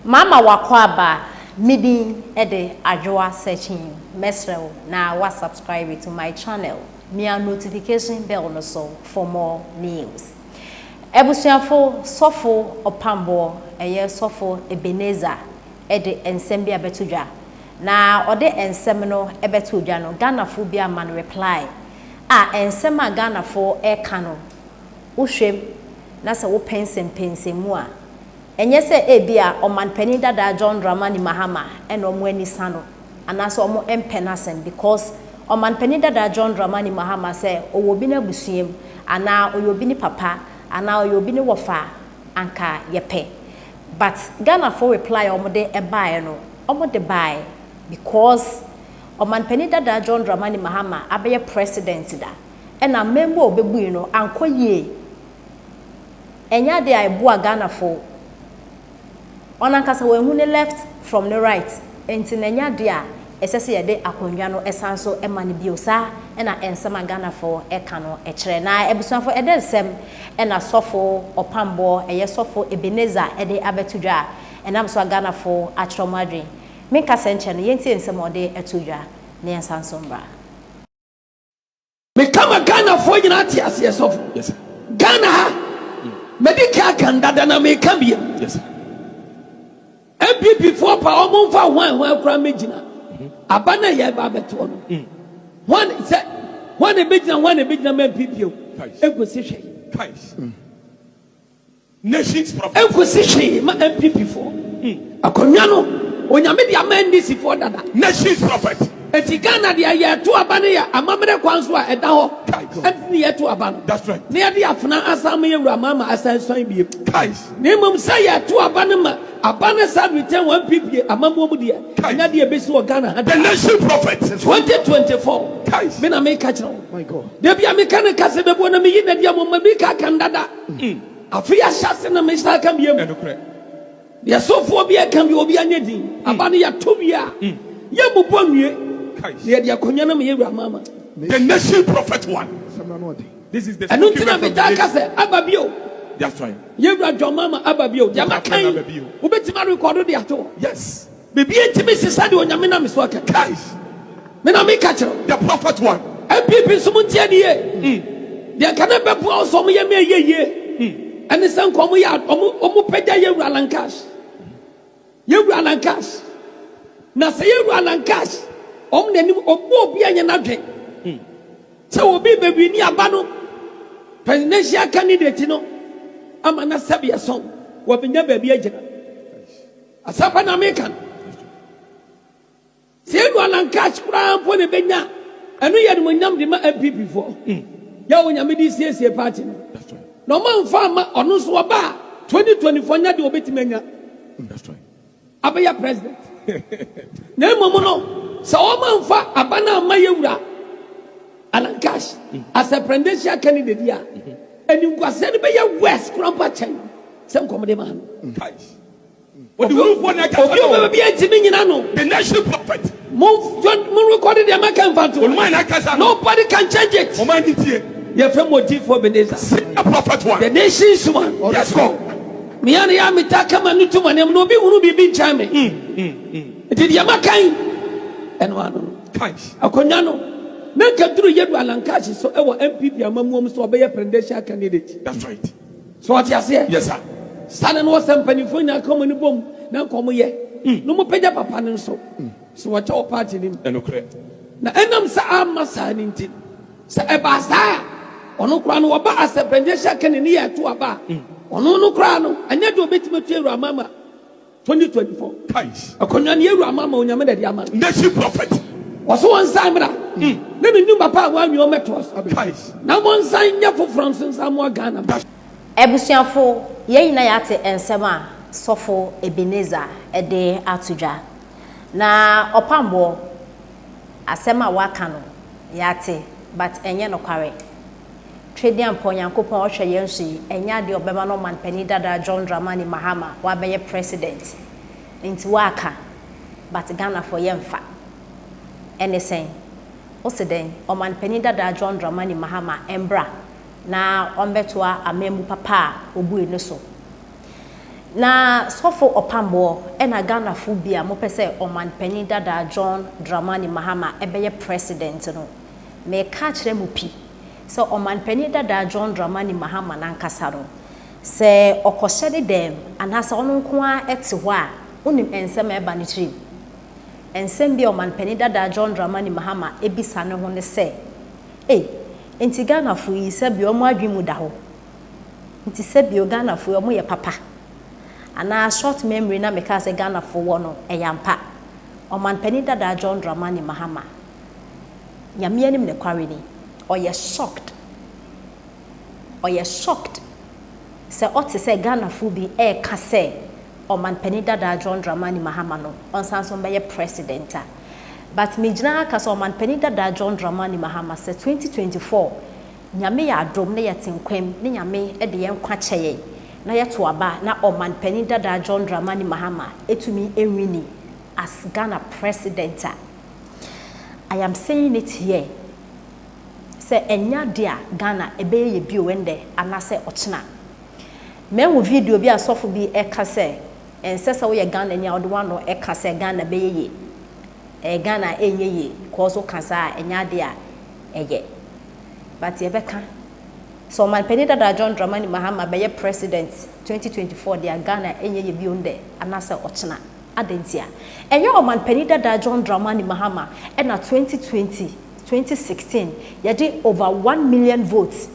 Mama wakwaba midi ede ajwa searching mesrel na wa subscribe to my channel. Mia notification bell no so for more news. Ebusuafo Sofo Opambour eye Sofo Ebeneza ede ensem bia betudwa. Na ode ensem no ebetudwa no Ghana fo bia man reply. Ensem a Ghana fo e kano. Uhwem na se wo pensem a enye se ebia omanpani dada John Dramani Mahama eno omo anisa no anaso omo empenasem because omanpani dada John Dramani Mahama se owobi na busuem ana oyobi ni papa ana oyobi ni wofa anka yepe but Ghana for reply omo de ebae no omo de buy because omanpani dada John Dramani Mahama abeye president da ena member obebu no ankoye enya de aiboa Ghana for onankasa when hune left from the right enti nanya dia esese yede akonwa no esanso emane biosa ena ensema Ghana for eka no ekere na ebusuafo ede nsem ena Sofo Opambour eye Sofo Ebeneza ede abetudwa enam so Ghana for atromadwe minka senche no yenti ensem ode etudwa na ensanso mbra me kama Ghana for nyina ti ase Sofo yes sir Ghana ha medical kandada na me kambia yes sir MPP for pa omonfa wan kura megina abana ye ba beto no one say one e begina MPP o egosi hwe kais nations prophet egosi hwe ma MPP for akonwa no onyame dia ma ndisi for dada nations prophet eti Ghana dia ye to abana ya amamre kwanso a eda ho enti ye to abana that's right ne dia afuna asam ye wura mama asansan bi kais ne mum say ye to abana ma abana said return 1 pp amamu mu dia anya dia besi wo Ghana the nation prophet 2024 guys me na me catch now my god dey bia me kan kase bebo na me yi na dia mo ma bi ka kan dada afia shase na me sa kan biem dia Sofo bia kan bi obi anya din abana ya to bia ye mu bonwie dia dia konya na me ye wura mama the nation prophet one this is the anuntina me ta kase ababio that's right. You got your mama ababio. Jamakai. Ubetima record the ato. Yes. Baby intimacy study on Yamina Miswaka. Guys. Mena me catch the prophet one. MPP sumuntia die. There cannot be poor some ye. And the son come we out. Omu peda ye ralan cash. You ralan cash. Na say you ralan cash. Omne obo bia nya na dwen. So obi baby ni abano. Presidential candidate no. Amana sabia song wabinya baby agena asapa na mekan se enu alankash kura mpo ne benya enu ye no nyam de ma MPP for ya wonya me di siesie party no man fa ma onu so oba 2024 nya de obetimanya that's right abaya president na momo no so o man fa abana ma yewura alankash as a presidential candidate ya and you go send be your west Kromfo chain some come de man guys what do you want to be the national prophet move record the American fan nobody can change it you from motive for Beneza prophet one the nation's one yes go me and ya me ta kama no to manem no bi hunu bi nchame it the American and one guys akonya no na kaduru yedu alankashi so ewo MPP amamuom so obeye presidential candidate that's right so what you say yes sir stand no sampani fo nya come ni bom na komo ye no mo pega papa ne so so what your party nim enokre na enam sa amasa ni nti sa eba sa ono kra no oba as presidential candidate ye to aba ono no kra no anya do betime tu eru amama 2024 guys akonya ne eru amama onyame da di ama nation prophet waso one samra na me nyu papa wa nyu metos na mon san nya fo francis amo Ghana ebusuafo ye nyina yate ensem a Sofo Ebeneza ede atudwa na Opambour asema waka no yate but enye no kware trading ampo yankopon ohwe yensu enya de obema no man pani dada John Dramani Mahama wa beye president nti waka but Ghana for yemfa anything oseden oman pani dada John Dramani Mahama embra na ombetwa amemu papa obu ene so na Sofo Opambour ena Ghana fu bia mo pese oman panyin dada John Dramani Mahama ebeye president no me ka kire mu pi se oman panyin dada John Dramani Mahama nankasa no se okohyede dem anasa ono nko a ete ho a unim ensem eba ne tiri ensem bi oman panyin dada John Dramani Mahama ebisa ne ho ne se enti Ghana fu yi se bi omo adwi mu da ho enti se bi Ghana fu omo ye papa ana short memory na meka se Ghana for wono eyampa oman pani dada John Dramani Mahama nyame anim ne kware ni oye shocked se ote se Ghana fu bi ka se oman pani dada John Dramani Mahama no onsanso be president but me gina ka se oman pani dada John Dramani Mahama se 2024 nyame ya adom na yetenkwem ne nyame de yen kwa kyeye na yeto aba na oman pani dada John Dramani Mahama etumi enwini as Ghana president. I am saying it here. Say enya dia Ghana ebeye bi wende anase ochina. Me wo video bi asofo bi eka se ensesa wo ye Ghana nya odo wano eka se Ghana beye Ghana enyeye cause kasa enya dia eye. But ye beka so man pani dada John Dramani Mahama be president 2024 dia Ghana enye ye bionde anase ochina adentia enye o man pani dada John Dramani Mahama na 2016 ye dey over 1 million votes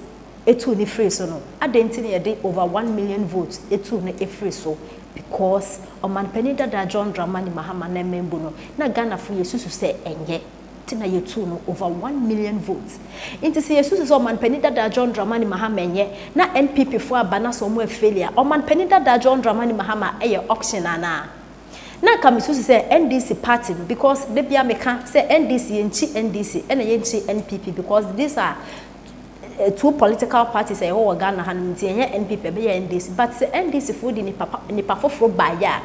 etu ni free so no adenti ye dey over 1 million votes etu ni free so because o man pani dada John Dramani Mahama na membu no na Ghana fu yesusu se enye na yetu no over 1 million votes. Inti se yesu so man pani dada John Dramani Mahama enye na NPP fo abana so mo failure. O man pani dada John Dramani Mahama eye auction ana. Na kamisu se NDC party because they bia meka say NDC yenchi NDC and yenchi NPP because these are two political parties e wo Ghana han nti enye NPP be ye NDC but say NDC fo di ni papa fo ba ya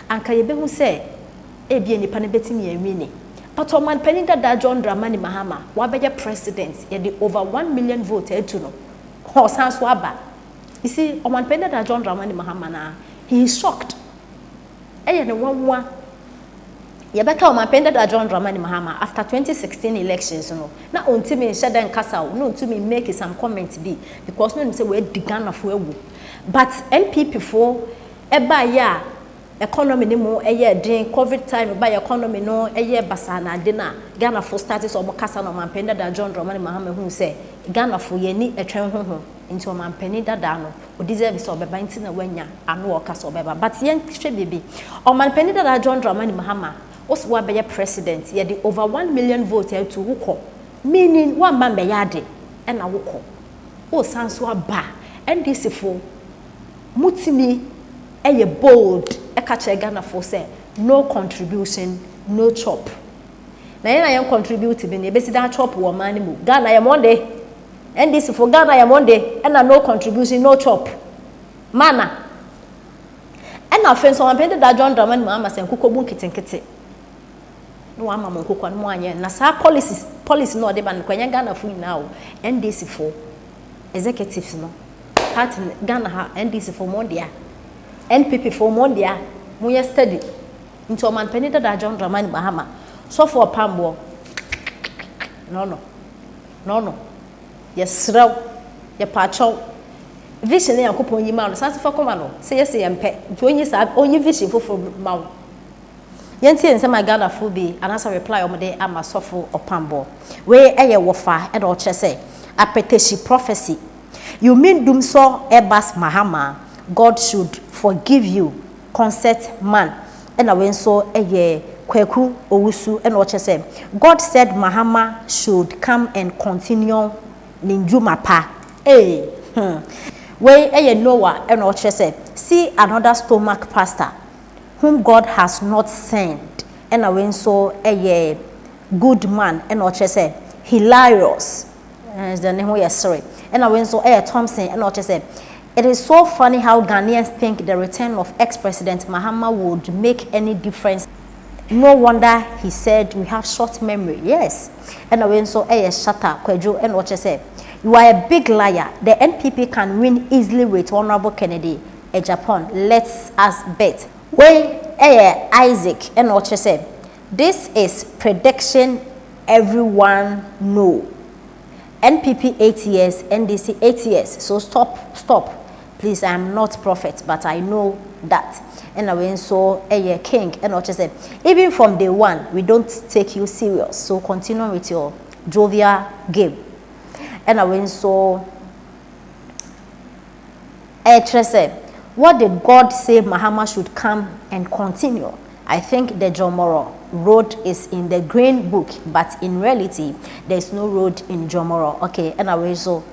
anka ye be hu say e bia ni pa ne betimi enwini. But Oman Penny Dada John Dramani Mahama, wabaya president, yet over 1 million votes to no. Horse Waba. You see, Oman Penny Dada John Dramani Mahama na, he is shocked. And one Yabeka Oman Penny Dada John Dramani Mahama after 2016 elections, no. Now until me share and Casa, no to me make some comments be because no say we began of where. But NPP for eba ya economy ni mo eye din covid time by economy no eye basana de na Ghana for started so mo kasa no man Penny Dada John Dramani Mahama hu say Ghana for ye ni etwen hoho into man Penny Dada no o deserve so beba nti na wanya anu o kasa beba but yen hwe bibi o man Penny Dada John Dramani Mahama was wa be president ye the over 1 million vote to wukọ meaning one man be yade e na wukọ o sanso aba NDC fo mutimi eye bold e ka che Ghana for say no contribution no chop na yen contribute be na be si dan chop wo man mu Ghana ye monde NDC for Ghana ye monde e na no contribution no chop mana e na fen so man Penny Dada John Dramani Mahama sen kokobun kitenkete no ama mon kokwa no anye na sa policy no de ban kwanya Ghana fu nyina o NDC for executives no party Ghana ha NDC for mondia NPP for mondia mu ye study into man Penny Dada John Dramani Mahama Sofo Opambour no yes raw ye pacho vision ya kopon yi ma no sanse fa koma no say yes ye mpe to onyi sa onyi vision fofo ma wo yenti ense ma Ghana fu bi anasa reply omde ama Sofo Opambour we eye wofa e do che say apetishi prophecy you mean dum so ebas Mahama God should forgive you concert man and when so eye kweku owusu and what say God said Mahama should come and continue ninjuma pa we eye Noah and what say see another stomach pastor whom God has not sent and when so eye good man and what say hilarious is the name we are sorry and when so eye Thompson and what say it is so funny how Ghanaians think the return of ex-president Mahama would make any difference. No wonder he said we have short memory. Yes. And when so shatter kwejo and what you say. You are a big liar. The NPP can win easily with Honorable Kennedy. a Japan, let's us bet. When Isaac and what you said, this is prediction everyone know. NPP 8 years, NDC 8 years. So stop. Please, I am not prophet, but I know that. And I went so a king and what you said. Even from day one, we don't take you serious. So continue with your jovial game. And I went so said, what did God say Muhammad should come and continue? I think the Jomoro road is in the green book, but in reality, there's no road in Jomoro. Okay, and I went so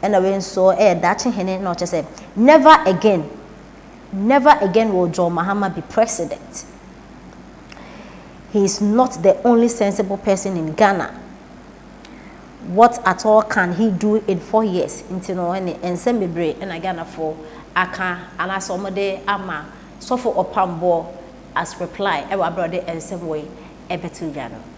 that hene not just say never again will John Mahama be president. He is not the only sensible person in Ghana. What at all can he do in 4 years? Into no any and send me break and I Ghana for aka and I saw ama Sofo Opambour as reply ever brother and same way ebetu Ghana.